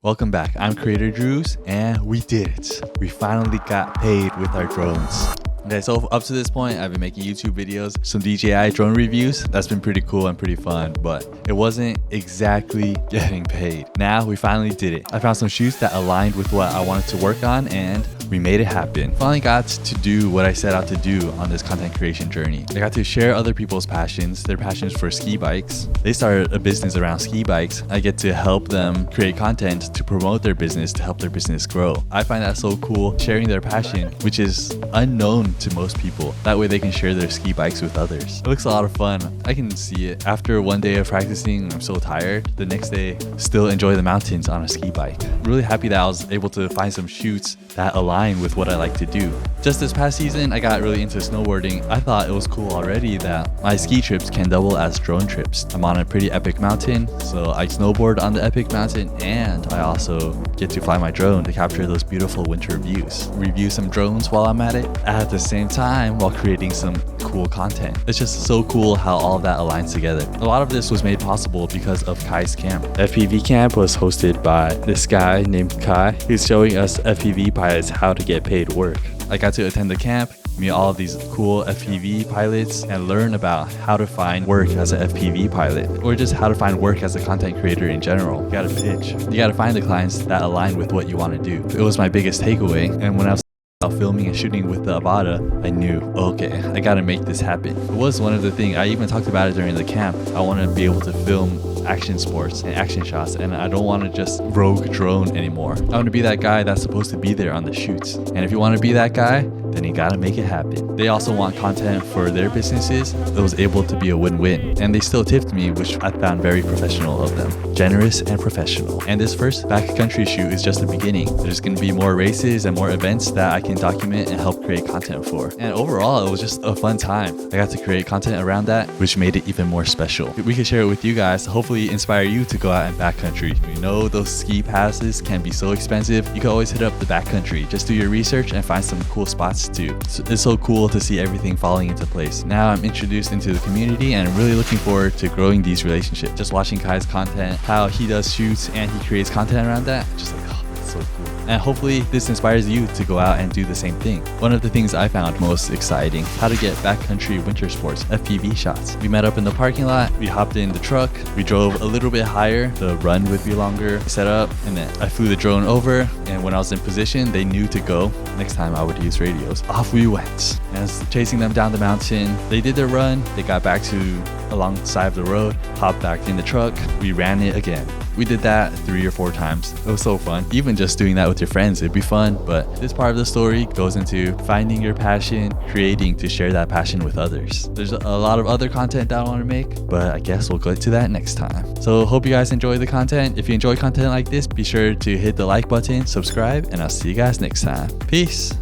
Welcome back. I'm Creator Drews, and we did it. We finally got paid with our drones. Okay, so up to this point, I've been making YouTube videos, some DJI drone reviews. That's been pretty cool and pretty fun, but it wasn't exactly getting paid. Now we finally did it. I found some shoots that aligned with what I wanted to work on, and we made it happen. Finally got to do what I set out to do on this content creation journey. I got to share other people's passions, their passions for ski bikes. They started a business around ski bikes. I get to help them create content to promote their business, to help their business grow. I find that so cool, sharing their passion, which is unknown to most people. That way they can share their ski bikes with others. It looks a lot of fun. I can see it. After one day of practicing, I'm so tired. The next day, still enjoy the mountains on a ski bike. I'm really happy that I was able to find some shoots that align with what I like to do. Just this past season, I got really into snowboarding. I thought it was cool already that my ski trips can double as drone trips. I'm on a pretty epic mountain, so I snowboard on the epic mountain, and I also get to fly my drone to capture those beautiful winter views. Review some drones while I'm at it, at the same time while creating some cool content. It's just so cool how all of that aligns together. A lot of this was made possible because of Kai's camp. FPV camp was hosted by this guy named Kai, who's showing us FPV pilots how to get paid work. I got to attend the camp, meet all of these cool FPV pilots, and learn about how to find work as an FPV pilot, or just how to find work as a content creator in general. You gotta pitch. You gotta find the clients that align with what you want to do. It was my biggest takeaway, and when I was filming and shooting with the Avata, I knew, okay, I gotta make this happen. It was one of the things, I even talked about it during the camp. I want to be able to film action sports and action shots, and I don't want to just rogue drone anymore. I want to be that guy that's supposed to be there on the shoots. And if you want to be that guy, then you gotta make it happen. They also want content for their businesses. It was able to be a win-win, and they still tipped me, which I found very professional of them. Generous and professional. And this first backcountry shoot is just the beginning. There's gonna be more races and more events that I can document and help create content for. And overall, it was just a fun time. I got to create content around that, which made it even more special. We could share it with you guys, hopefully inspire you to go out and backcountry. You know those ski passes can be so expensive. You can always hit up the backcountry. Just do your research and find some cool spots too. It's so cool to see everything falling into place. Now I'm introduced into the community, and I'm really looking forward to growing these relationships. Just watching Kai's content, how he does shoots and he creates content around that, just like, oh, that's so cool. And hopefully this inspires you to go out and do the same thing. One of the things I found most exciting, how to get backcountry winter sports FPV shots. We met up in the parking lot, we hopped in the truck, we drove a little bit higher, the run would be longer, set up, and then I flew the drone over, and when I was in position, they knew to go. Next time I would use radios. Off we went. And I was chasing them down the mountain. They did their run, they got back to alongside of the road, hopped back in the truck, we ran it again. We did that 3 or 4 times. It was so fun. Even just doing that with your friends, it'd be fun. But this part of the story goes into finding your passion, creating to share that passion with others. There's a lot of other content that I want to make, but I guess we'll get to that next time. So hope you guys enjoy the content. If you enjoy content like this, be sure to hit the like button, subscribe, and I'll see you guys next time. Peace.